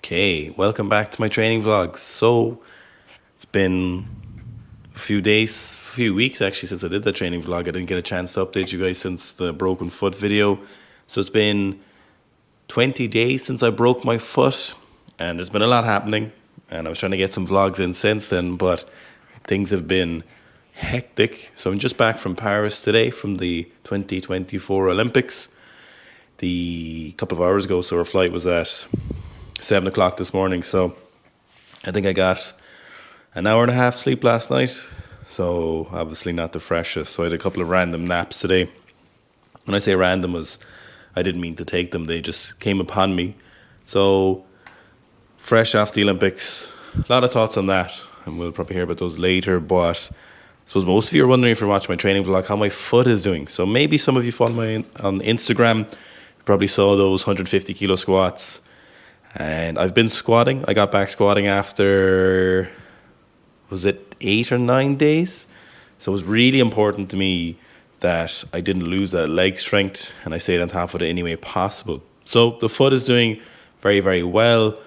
Okay, welcome back to my training vlogs. So it's been a few weeks actually since I did the training vlog. I didn't get a chance to update you guys since the broken foot video. So it's been 20 days since I broke my foot, and there's been a lot happening, and I was trying to get some vlogs in since then, but things have been hectic. So I'm just back from Paris today from the 2024 Olympics. A couple of hours ago, so our flight was at 7 o'clock this morning, so I think I got an hour and a half sleep last night, so obviously not the freshest. So I had a couple of random naps today. When I say random, I didn't mean to take them, they just came upon me. So fresh off the Olympics, a lot of thoughts on that, and we'll probably hear about those later. But I suppose most of you are wondering, if you're watching my training vlog, how my foot is doing. So maybe some of you follow me on Instagram, probably saw those 150 kilo squats. And I've been squatting. I got back squatting after, was it 8 or 9 days? So it was really important to me that I didn't lose that leg strength, and I stayed on top of it any way possible. So the foot is doing very, very well.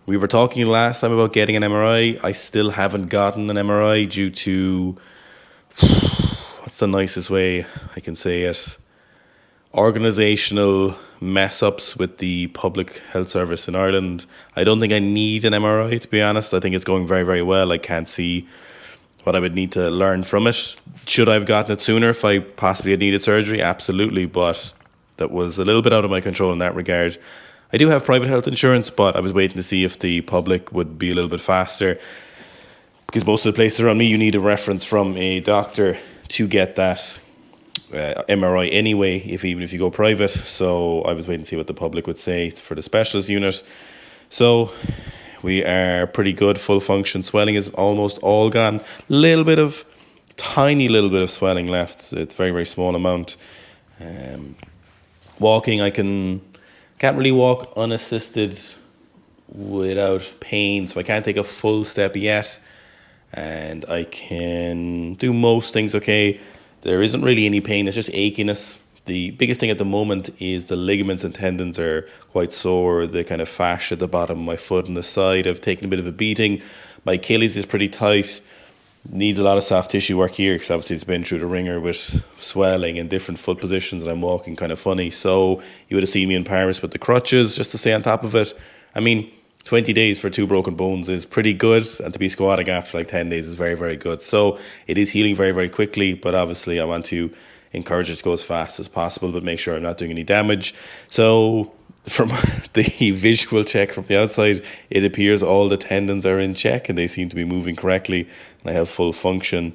We were talking last time about getting an MRI. I still haven't gotten an MRI due to, what's the nicest way I can say it? Organizational mess ups with the public health service in Ireland. I don't think I need an MRI, to be honest. I think it's going very, very well. I can't see what I would need to learn from it. Should I have gotten it sooner if I possibly had needed surgery? Absolutely, but that was a little bit out of my control in that regard. I do have private health insurance, but I was waiting to see if the public would be a little bit faster, because most of the places around me, you need a reference from a doctor to get that MRI anyway, even if you go private. So I was waiting to see what the public would say for the specialist unit. So we are pretty good, full function. Swelling is almost all gone. Tiny little bit of swelling left. It's very, very small amount. Walking, I can't really walk unassisted without pain, so I can't take a full step yet, and I can do most things okay. There isn't really any pain, it's just achiness. The biggest thing at the moment is the ligaments and tendons are quite sore. The kind of fascia at the bottom of my foot and the side have taken a bit of a beating. My Achilles is pretty tight. Needs a lot of soft tissue work here, because obviously it's been through the ringer with swelling and different foot positions, and I'm walking kind of funny. So you would have seen me in Paris with the crutches just to stay on top of it. I mean, 20 days for 2 broken bones is pretty good, and to be squatting after like 10 days is very, very good. So it is healing very, very quickly, but obviously I want to encourage it to go as fast as possible, but make sure I'm not doing any damage. So from the visual check from the outside, it appears all the tendons are in check and they seem to be moving correctly, and I have full function.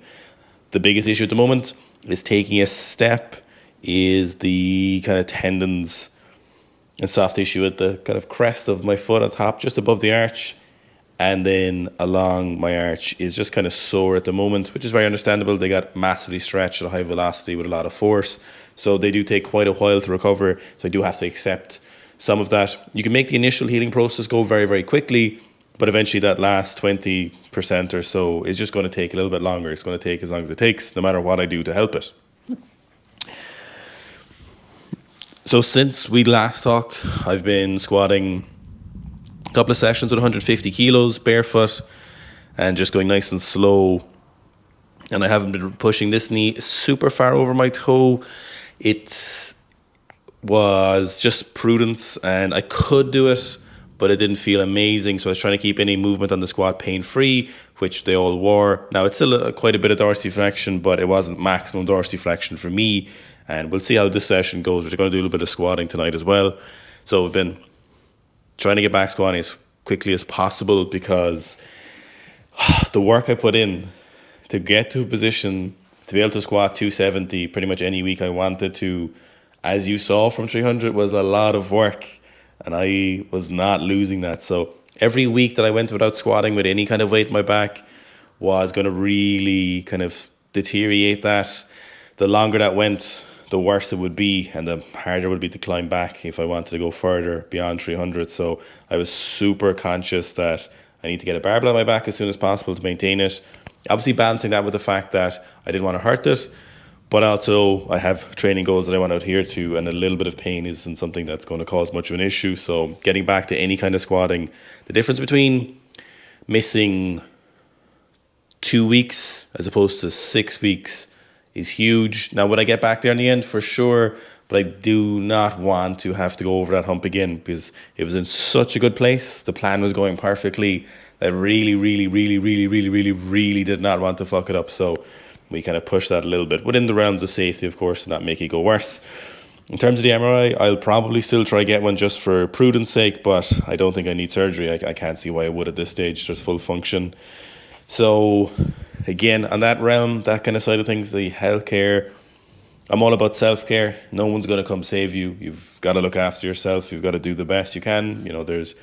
The biggest issue at the moment is taking a step, is the kind of tendons and soft tissue at the kind of crest of my foot on top, just above the arch, and then along my arch is just kind of sore at the moment, which is very understandable. They got massively stretched at a high velocity with a lot of force, so they do take quite a while to recover, so I do have to accept some of that. You can make the initial healing process go very, very quickly, but eventually that last 20% or so is just going to take a little bit longer. It's going to take as long as it takes, no matter what I do to help it. So since we last talked, I've been squatting a couple of sessions with 150 kilos barefoot and just going nice and slow. And I haven't been pushing this knee super far over my toe. It was just prudence, and I could do it, but it didn't feel amazing. So I was trying to keep any movement on the squat pain-free, which they all were. Now, it's still quite a bit of dorsiflexion, but it wasn't maximum dorsiflexion for me. And we'll see how this session goes. We're going to do a little bit of squatting tonight as well. So we've been trying to get back squatting as quickly as possible, because the work I put in to get to a position to be able to squat 270 pretty much any week I wanted to, as you saw from 300, was a lot of work, and I was not losing that. So every week that I went without squatting with any kind of weight in my back was going to really kind of deteriorate that. The longer that went, the worse it would be, and the harder it would be to climb back if I wanted to go further beyond 300. So I was super conscious that I need to get a barbell on my back as soon as possible to maintain it. Obviously balancing that with the fact that I didn't want to hurt it, But also I have training goals that I want to adhere to, and a little bit of pain isn't something that's going to cause much of an issue. So getting back to any kind of squatting, the difference between missing 2 weeks as opposed to 6 weeks is huge. Now, would I get back there in the end? For sure. But I do not want to have to go over that hump again, because it was in such a good place. The plan was going perfectly. I really did not want to fuck it up. So we kind of pushed that a little bit within the realms of safety, of course, and not make it go worse. In terms of the MRI, I'll probably still try get one just for prudence sake, but I don't think I need surgery. I can't see why I would at this stage. There's full function. So again, on that realm, that kind of side of things, the healthcare, I'm all about self-care. No one's going to come save you. You've got to look after yourself. You've got to do the best you can. You know, there's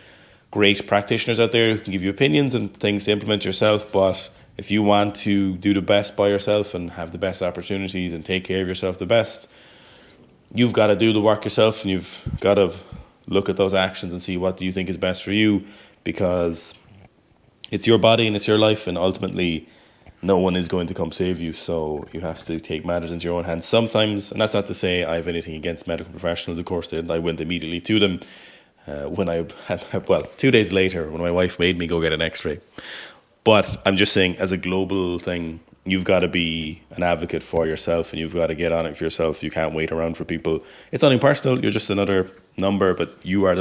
great practitioners out there who can give you opinions and things to implement yourself, but if you want to do the best by yourself and have the best opportunities and take care of yourself the best, you've got to do the work yourself, and you've got to look at those actions and see what do you think is best for you, because it's your body and it's your life, and ultimately no one is going to come save you. So you have to take matters into your own hands sometimes. And that's not to say I have anything against medical professionals. Of course, I went immediately to them when I had, 2 days later, when my wife made me go get an x-ray. But I'm just saying, as a global thing, you've got to be an advocate for yourself, and you've got to get on it for yourself. You can't wait around for people. It's nothing personal. You're just another number, but you are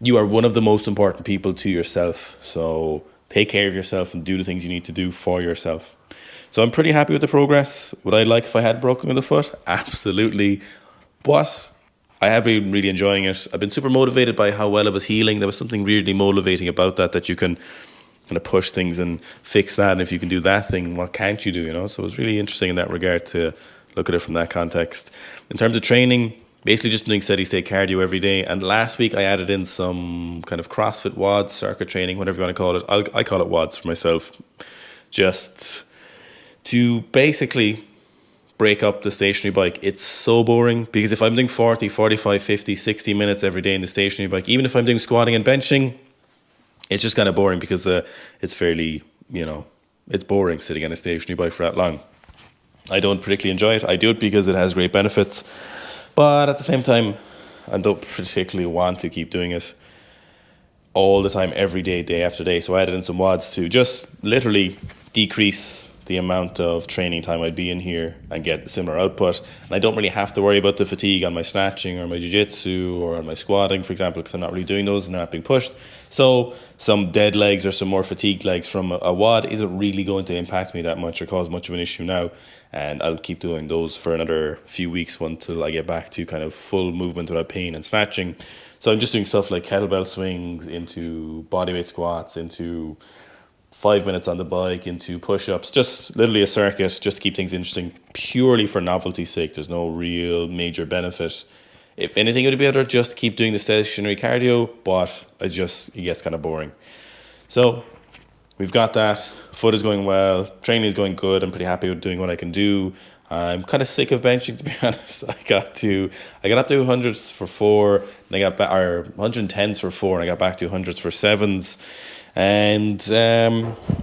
you are one of the most important people to yourself. So take care of yourself and do the things you need to do for yourself. So I'm pretty happy with the progress. Would I like if I had broken the foot? Absolutely. But I have been really enjoying it. I've been super motivated by how well it was healing. There was something really motivating about that you can kind of push things and fix that. And if you can do that thing, what can't you do, you know? So it was really interesting in that regard to look at it from that context. In terms of training, basically just doing steady state cardio every day. And last week I added in some kind of CrossFit WODs, circuit training, whatever you want to call it. I call it WODs for myself, just to basically break up the stationary bike. It's so boring, because if I'm doing 40, 45, 50, 60 minutes every day in the stationary bike, even if I'm doing squatting and benching, it's just kind of boring, because it's fairly, it's boring sitting on a stationary bike for that long. I don't particularly enjoy it. I do it because it has great benefits, but at the same time, I don't particularly want to keep doing it all the time, every day, day after day. So I added in some WODs to just literally decrease the amount of training time I'd be in here and get similar output. And I don't really have to worry about the fatigue on my snatching or my jiu-jitsu or on my squatting, for example, because I'm not really doing those and they're not being pushed. So some dead legs or some more fatigued legs from a WOD isn't really going to impact me that much or cause much of an issue now. And I'll keep doing those for another few weeks until I get back to kind of full movement without pain and snatching. So I'm just doing stuff like kettlebell swings into bodyweight squats, into 5 minutes on the bike, into push-ups, just literally a circuit, just to keep things interesting, purely for novelty's sake. There's no real major benefit. If anything, it would be better just keep doing the stationary cardio, but it gets kind of boring. So we've got that. Foot is going well. Training is going good. I'm pretty happy with doing what I can do. I'm kind of sick of benching, to be honest. I got up to 100s for 4, and I got back, or 110s for 4, and I got back to 100s for 7s. And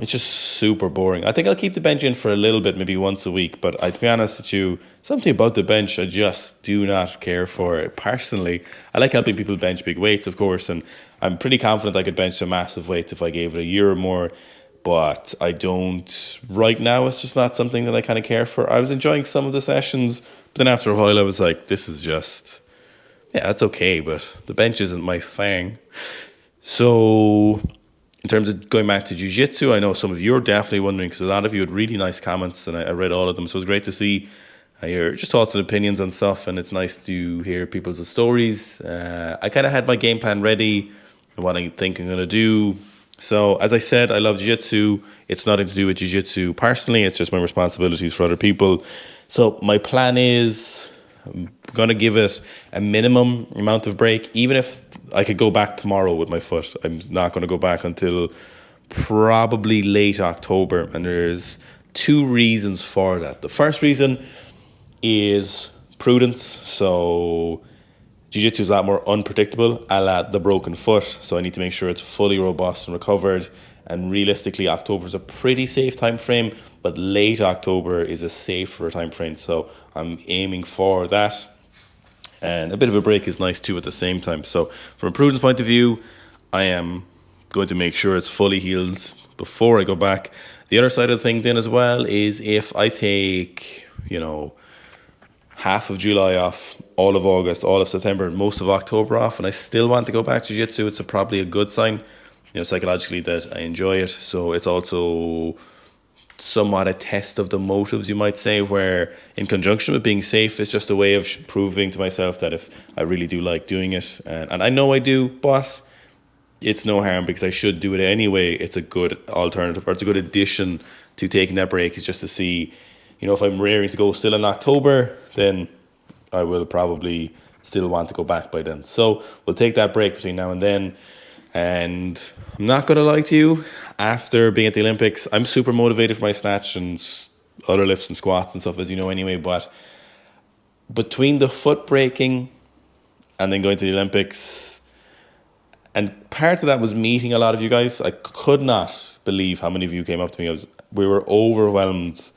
it's just super boring. I think I'll keep the bench in for a little bit, maybe once a week. But to be honest with you, something about the bench I just do not care for. Personally, I like helping people bench big weights, of course. And I'm pretty confident I could bench some massive weights if I gave it a year or more. But I don't right now. It's just not something that I kind of care for. I was enjoying some of the sessions, but then after a while I was like, this is just, that's okay, but the bench isn't my thing. So in terms of going back to jiu-jitsu, I know some of you are definitely wondering, because a lot of you had really nice comments, and I read all of them. So it was great to see. I hear just thoughts and opinions on stuff, and it's nice to hear people's stories. I kind of had my game plan ready and what I think I'm going to do. So as I said, I love jiu-jitsu. It's nothing to do with jiu-jitsu personally. It's just my responsibilities for other people. So my plan is I'm going to give it a minimum amount of break. Even if I could go back tomorrow with my foot, I'm not going to go back until probably late October. And there's 2 reasons for that. The first reason is prudence. So jiu-jitsu is a lot more unpredictable, a la the broken foot. So I need to make sure it's fully robust and recovered. And realistically, October is a pretty safe time frame. but late October is a safer time frame. So I'm aiming for that. And a bit of a break is nice too at the same time. So from a prudence point of view, I am going to make sure it's fully healed before I go back. The other side of the thing then as well is if I take, half of July off, all of August, all of September, most of October off, and I still want to go back to jiu-jitsu, it's probably a good sign, psychologically, that I enjoy it. So it's also somewhat a test of the motives, you might say, where in conjunction with being safe, it's just a way of proving to myself that if I really do like doing it, and I know I do, but it's no harm because I should do it anyway. It's a good alternative, or it's a good addition to taking that break, is just to see, if I'm raring to go still in October, then I will probably still want to go back by then. So we'll take that break between now and then. And I'm not going to lie to you, after being at the Olympics, I'm super motivated for my snatch and other lifts and squats and stuff, as you know anyway. But between the foot breaking and then going to the Olympics, and part of that was meeting a lot of you guys. I could not believe how many of you came up to me. We were overwhelmed,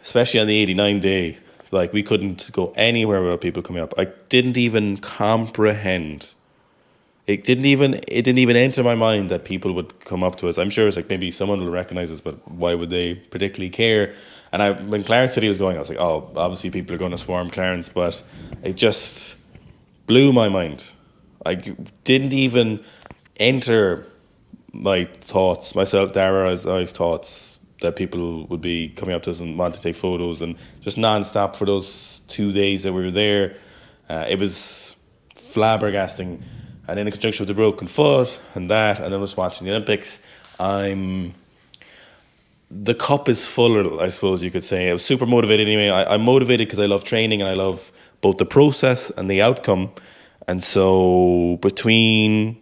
especially on the 89 day. Like, we couldn't go anywhere without people coming up. I didn't even comprehend. It didn't even enter my mind that people would come up to us. I'm sure it's like, maybe someone will recognize us, but why would they particularly care? And when Clarence said he was going, I was like, oh, obviously people are going to swarm Clarence, but it just blew my mind. I didn't even enter my thoughts, myself, Dara's thoughts, that people would be coming up to us and want to take photos, and just non-stop for those 2 days that we were there. It was flabbergasting. And in conjunction with the broken foot and then was watching the Olympics, the cup is full, I suppose you could say. I was super motivated anyway. I'm motivated because I love training and I love both the process and the outcome. And so between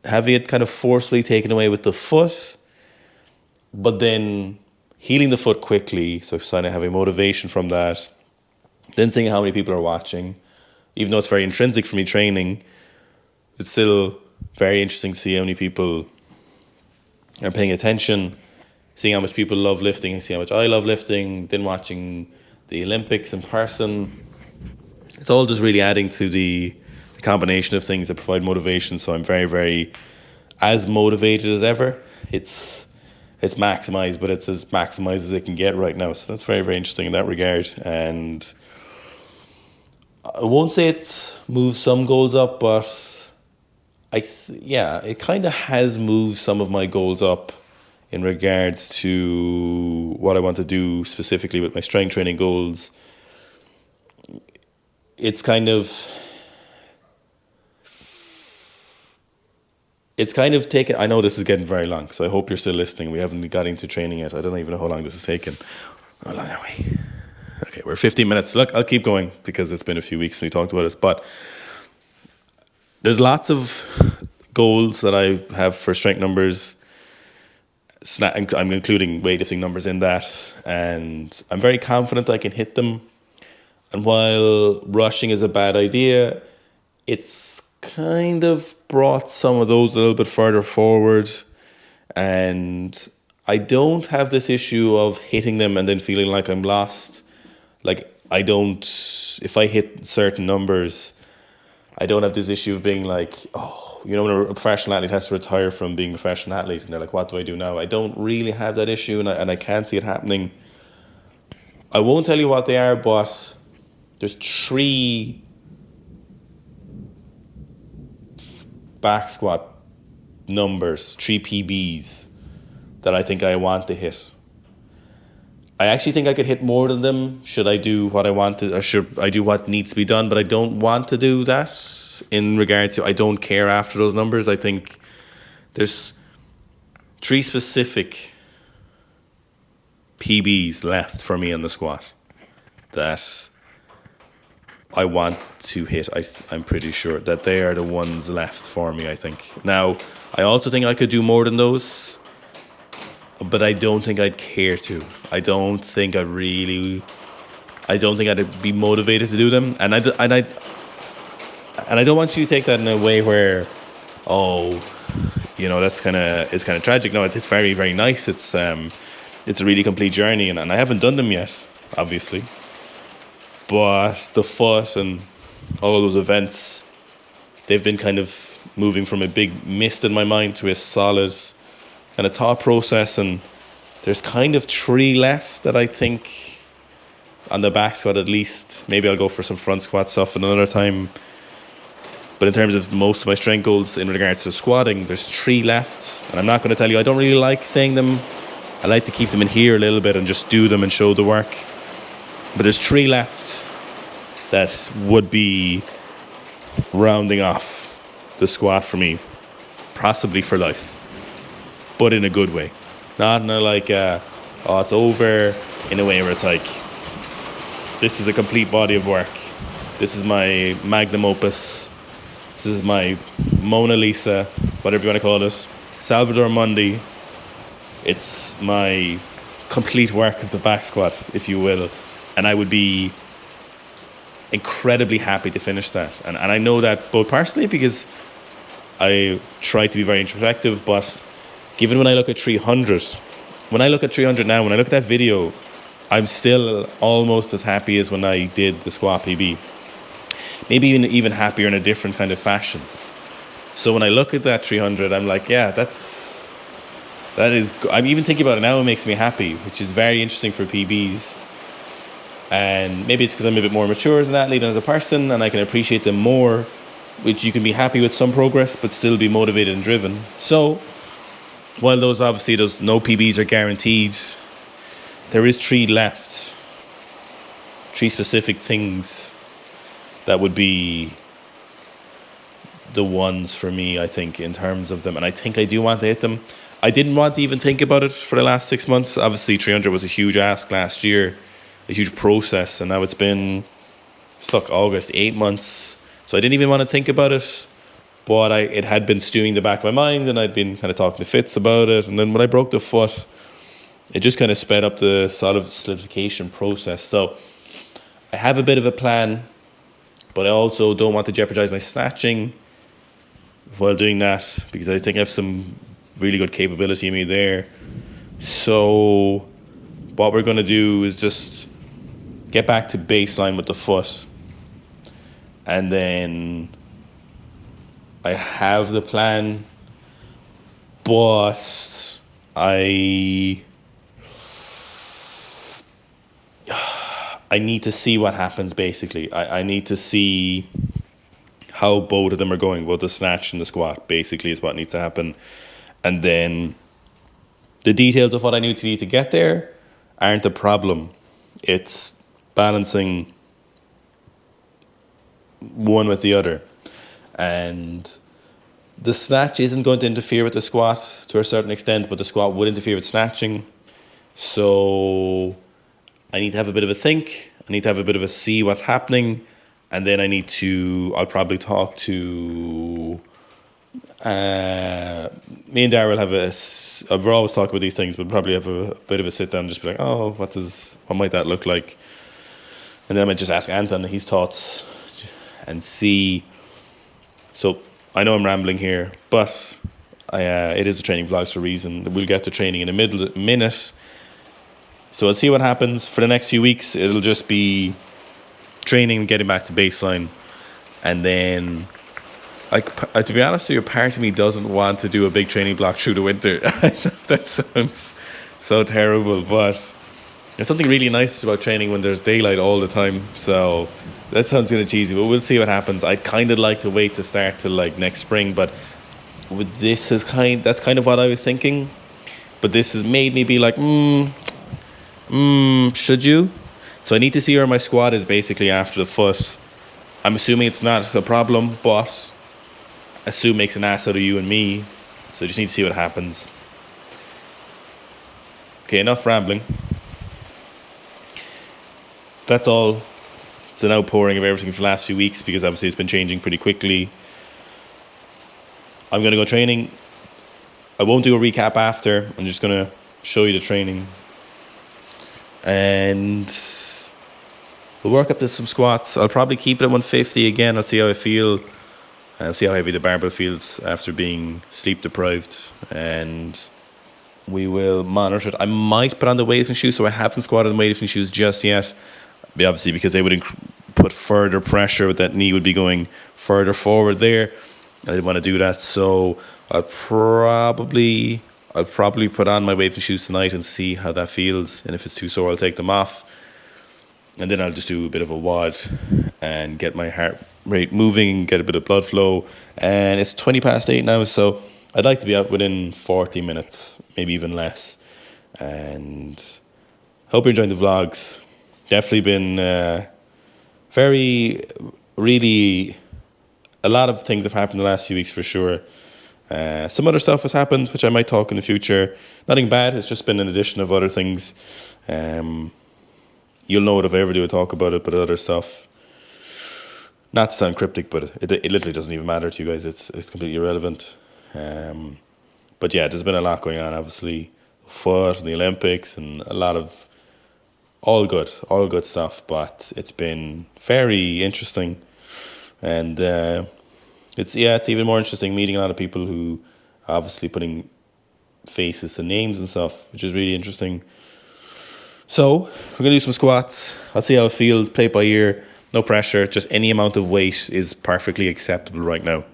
having it kind of forcefully taken away with the foot, but then healing the foot quickly, so kind of having motivation from that, then seeing how many people are watching, even though it's very intrinsic for me training, it's still very interesting to see how many people are paying attention, seeing how much people love lifting, seeing how much I love lifting, then watching the Olympics in person. It's all just really adding to the combination of things that provide motivation. So I'm very, very as motivated as ever. It's maximized, but it's as maximized as it can get right now. So that's very, very interesting in that regard. And I won't say it's moved some goals up, but it kind of has moved some of my goals up in regards to what I want to do specifically with my strength training goals. It's kind of taken. I know this is getting very long, so I hope you're still listening. We haven't got into training yet. I don't even know how long this has taken. How long are we? Okay, we're 15 minutes. Look, I'll keep going because it's been a few weeks since we talked about it. But there's lots of goals that I have for strength numbers. I'm including weightlifting numbers in that. And I'm very confident I can hit them. And while rushing is a bad idea, it's kind of brought some of those a little bit further forward. And I don't have this issue of hitting them and then feeling like I'm lost. Like, if I hit certain numbers, I don't have this issue of being like, when a professional athlete has to retire from being a professional athlete and they're like, what do I do now? I don't really have that issue, and I can't see it happening. I won't tell you what they are, but there's 3 back squat numbers, 3 PBs that I think I want to hit. I actually think I could hit more than them should I do what I want to, or should I do what needs to be done, but I don't want to do that in regards to, I don't care after those numbers. I think there's 3 specific PBs left for me in the squat that I want to hit. I'm pretty sure that they are the ones left for me, I think. Now, I also think I could do more than those, but I don't think I'd care to. I don't think I'd be motivated to do them. And I don't want you to take that in a way where, it's kind of tragic. No, it's very, very nice. It's it's a really complete journey, and I haven't done them yet, obviously. But the foot and all those events, they've been kind of moving from a big mist in my mind to a solid kind of thought process. And there's kind of 3 left that I think on the back squat at least. Maybe I'll go for some front squat stuff another time. But in terms of most of my strength goals in regards to squatting, there's 3 left. And I'm not going to tell you, I don't really like saying them. I like to keep them in here a little bit and just do them and show the work. But there's 3 left that would be rounding off the squat for me, possibly for life, but in a good way. Not in a like, it's over, in a way where it's like, this is a complete body of work. This is my magnum opus. This is my Mona Lisa, whatever you want to call it. Salvador Mundi. It's my complete work of the back squat, if you will. And I would be incredibly happy to finish that. And I know that both personally, because I try to be very introspective, but given when I look at 300, when I look at 300 now, when I look at that video, I'm still almost as happy as when I did the squat PB. Maybe even happier in a different kind of fashion. So when I look at that 300, I'm like, yeah, that is, I'm even thinking about it now, it makes me happy, which is very interesting for PBs. And maybe it's because I'm a bit more mature as an athlete and as a person, and I can appreciate them more, which you can be happy with some progress, but still be motivated and driven. So, while those no PBs are guaranteed, there is 3 left. 3 specific things that would be the ones for me, I think, in terms of them. And I think I do want to hit them. I didn't want to even think about it for the last 6 months. Obviously, 300 was a huge ask last year, a huge process, and now it's been August, 8 months. So I didn't even want to think about it, but it had been stewing in the back of my mind, and I'd been kind of talking to Fitz about it. And then when I broke the foot, it just kind of sped up the solidification process. So I have a bit of a plan, but I also don't want to jeopardize my snatching while doing that, because I think I have some really good capability in me there. So what we're going to do is just get back to baseline with the foot. And then I have the plan, but I need to see what happens, basically. I need to see how both of them are going, both the snatch and the squat, basically, is what needs to happen. And then the details of what I need to get there aren't a problem. It's balancing one with the other. And the snatch isn't going to interfere with the squat to a certain extent, but the squat would interfere with snatching. So I need to have a bit of a think. I need to have a bit of a see what's happening. And then I'll probably talk to, me and Darryl we're always talking about these things, but probably have a bit of a sit down and just be like, what might that look like? And then I might just ask Anton his thoughts and see. So I know I'm rambling here, but it is a training vlog for a reason. We'll get to training in a minute. So I'll see what happens. For the next few weeks, it'll just be training, getting back to baseline. And then, to be honest with you, part of me doesn't want to do a big training block through the winter. That sounds so terrible, but there's something really nice about training when there's daylight all the time. So that sounds kind of cheesy, but we'll see what happens. I'd kind of like to wait to start till next spring, but that's kind of what I was thinking. But this has made me be like, should you? So I need to see where my squat is basically after the foot. I'm assuming it's not a problem, but assume makes an ass out of you and me. So I just need to see what happens. Okay, enough rambling. That's all. It's an outpouring of everything for the last few weeks, because obviously it's been changing pretty quickly. I'm going to go training. I won't do a recap after. I'm just going to show you the training. And we'll work up to some squats. I'll probably keep it at 150 again. I'll see how I feel. I'll see how heavy the barbell feels after being sleep deprived. And we will monitor it. I might put on the weightlifting shoes, so I haven't squatted in weightlifting shoes just yet. Obviously, because they would put further pressure, that knee would be going further forward there. I didn't want to do that, so I'll probably put on my weightlifting shoes tonight and see how that feels. And if it's too sore, I'll take them off. And then I'll just do a bit of a WOD and get my heart rate moving, get a bit of blood flow. And it's 8:20 now, so I'd like to be out within 40 minutes, maybe even less. And hope you're enjoying the vlogs. Definitely been really, a lot of things have happened the last few weeks for sure. Some other stuff has happened, which I might talk in the future. Nothing bad, it's just been an addition of other things. You'll know it if I ever do a talk about it, but other stuff, not to sound cryptic, but it literally doesn't even matter to you guys. It's completely irrelevant. But yeah, there's been a lot going on, obviously. Foot and the Olympics and a lot of all good stuff. But it's been very interesting. And it's even more interesting meeting a lot of people who are obviously putting faces to names and stuff, which is really interesting. So we're going to do some squats. I'll see how it feels, play it by ear, no pressure, just any amount of weight is perfectly acceptable right now.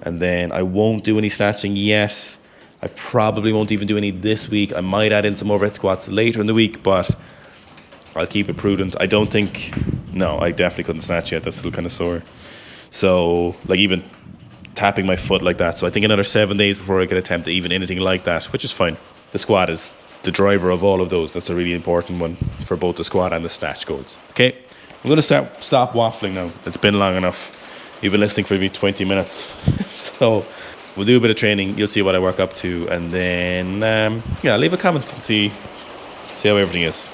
And then I won't do any snatching yet. I probably won't even do any this week. I might add in some overhead squats later in the week, but I'll keep it prudent. I definitely couldn't snatch yet. That's still kind of sore. So like even tapping my foot like that. So I think another 7 days before I can attempt even anything like that, which is fine. The squat is the driver of all of those. That's a really important one for both the squat and the snatch goals. Okay, I'm going to stop waffling now. It's been long enough. You've been listening for maybe 20 minutes. So we'll do a bit of training. You'll see what I work up to. And then, leave a comment and see how everything is.